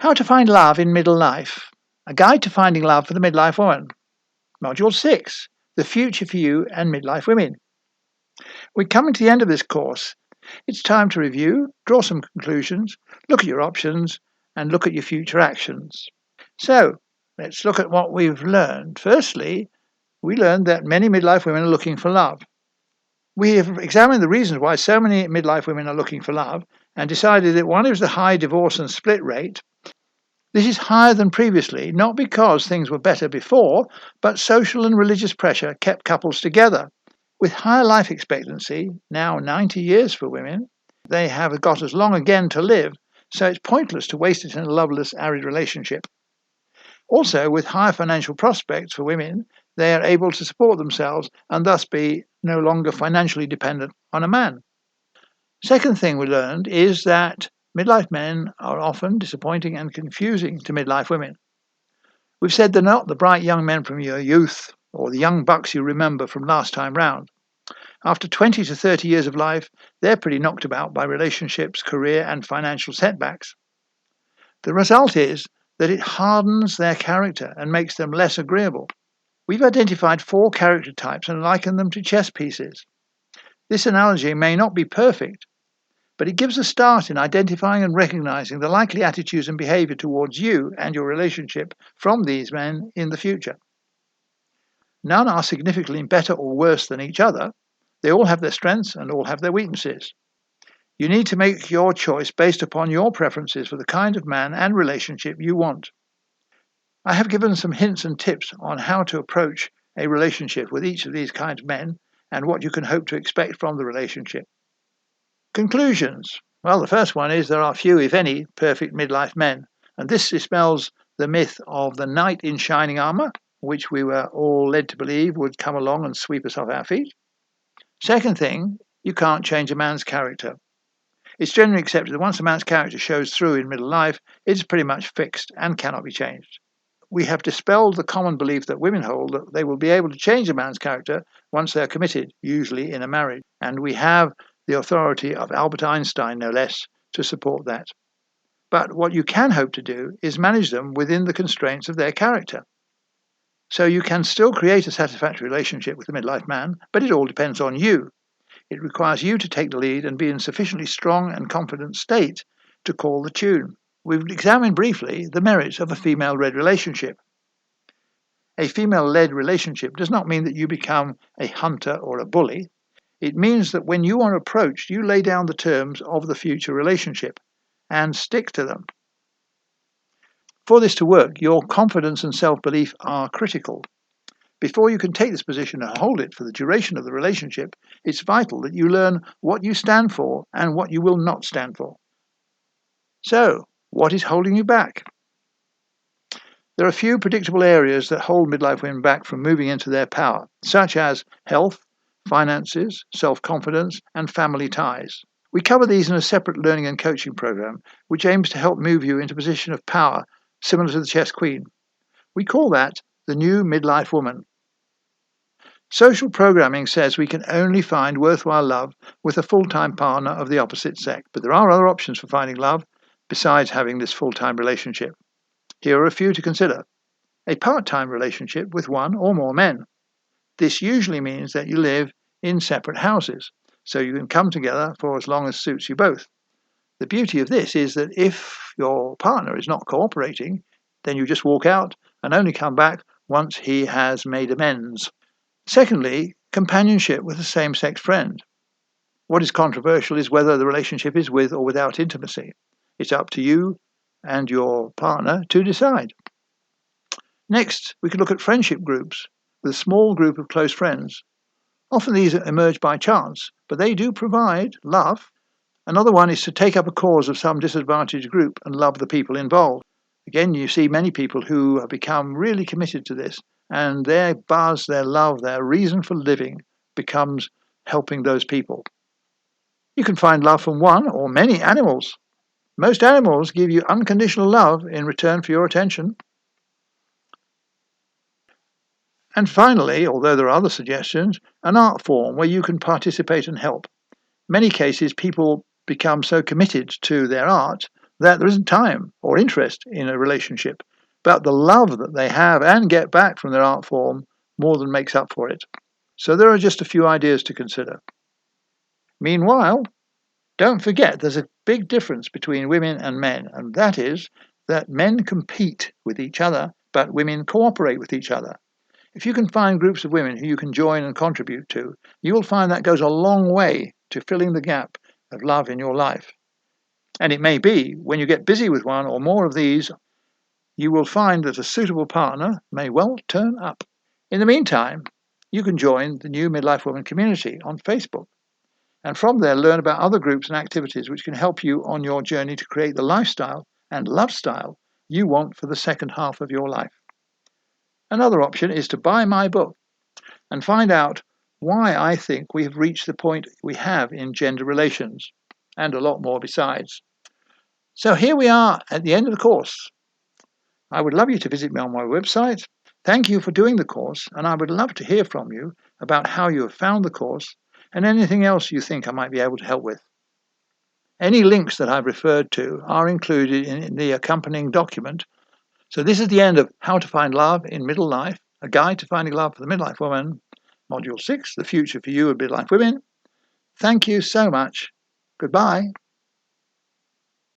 How to find love in middle life. A guide to finding love for the midlife woman. Module 6. The future for you and midlife women. We're coming to the end of this course. It's time to review, draw some conclusions, look at your options, and look at your future actions. So, let's look at what we've learned. Firstly, we learned that many midlife women are looking for love. We have examined the reasons why so many midlife women are looking for love and decided that one is the high divorce and split rate. This is higher than previously, not because things were better before, but social and religious pressure kept couples together. With higher life expectancy, now 90 years for women, they have got as long again to live, so it's pointless to waste it in a loveless, arid relationship. Also, with higher financial prospects for women, they are able to support themselves and thus be no longer financially dependent on a man. Second thing we learned is that midlife men are often disappointing and confusing to midlife women. We've said they're not the bright young men from your youth or the young bucks you remember from last time round. After 20 to 30 years of life, they're pretty knocked about by relationships, career and financial setbacks. The result is that it hardens their character and makes them less agreeable. We've identified 4 character types and likened them to chess pieces. This analogy may not be perfect, but it gives a start in identifying and recognizing the likely attitudes and behavior towards you and your relationship from these men in the future. None are significantly better or worse than each other. They all have their strengths and all have their weaknesses. You need to make your choice based upon your preferences for the kind of man and relationship you want. I have given some hints and tips on how to approach a relationship with each of these kinds of men and what you can hope to expect from the relationship. Conclusions. Well, the first one is there are few, if any, perfect midlife men, and this dispels the myth of the knight in shining armour, which we were all led to believe would come along and sweep us off our feet. Second thing, you can't change a man's character. It's generally accepted that once a man's character shows through in middle life, it is pretty much fixed and cannot be changed. We have dispelled the common belief that women hold that they will be able to change a man's character once they are committed, usually in a marriage, and we have the authority of Albert Einstein, no less, to support that. But what you can hope to do is manage them within the constraints of their character. So you can still create a satisfactory relationship with a midlife man, but it all depends on you. It requires you to take the lead and be in sufficiently strong and confident state to call the tune. We've examined briefly the merits of a female-led relationship. A female-led relationship does not mean that you become a hunter or a bully. It means that when you are approached, you lay down the terms of the future relationship and stick to them. For this to work, your confidence and self-belief are critical. Before you can take this position and hold it for the duration of the relationship, it's vital that you learn what you stand for and what you will not stand for. So, what is holding you back? There are a few predictable areas that hold midlife women back from moving into their power, such as health, finances, self-confidence, and family ties. We cover these in a separate learning and coaching program, which aims to help move you into a position of power, similar to the chess queen. We call that the new midlife woman. Social programming says we can only find worthwhile love with a full-time partner of the opposite sex, but there are other options for finding love besides having this full-time relationship. Here are a few to consider. A part-time relationship with one or more men. This usually means that you live in separate houses, so you can come together for as long as suits you both. The beauty of this is that if your partner is not cooperating, then you just walk out and only come back once he has made amends. Secondly, companionship with a same-sex friend. What is controversial is whether the relationship is with or without intimacy. It's up to you and your partner to decide. Next, we can look at friendship groups with a small group of close friends. Often these emerge by chance, but they do provide love. Another one is to take up a cause of some disadvantaged group and love the people involved. Again, you see many people who have become really committed to this, and their buzz, their love, their reason for living becomes helping those people. You can find love from one or many animals. Most animals give you unconditional love in return for your attention. And finally, although there are other suggestions, an art form where you can participate and help. In many cases, people become so committed to their art that there isn't time or interest in a relationship, but the love that they have and get back from their art form more than makes up for it. So there are just a few ideas to consider. Meanwhile, don't forget there's a big difference between women and men, and that is that men compete with each other, but women cooperate with each other. If you can find groups of women who you can join and contribute to, you will find that goes a long way to filling the gap of love in your life. And it may be, when you get busy with one or more of these, you will find that a suitable partner may well turn up. In the meantime, you can join the New Midlife Woman community on Facebook, and from there learn about other groups and activities which can help you on your journey to create the lifestyle and love style you want for the second half of your life. Another option is to buy my book and find out why I think we have reached the point we have in gender relations, and a lot more besides. So here we are at the end of the course. I would love you to visit me on my website. Thank you for doing the course, and I would love to hear from you about how you have found the course and anything else you think I might be able to help with. Any links that I've referred to are included in the accompanying document. So this is the end of How to Find Love in Middle Life, a guide to finding love for the midlife woman, Module 6, The Future for You and Midlife Women. Thank you so much. Goodbye.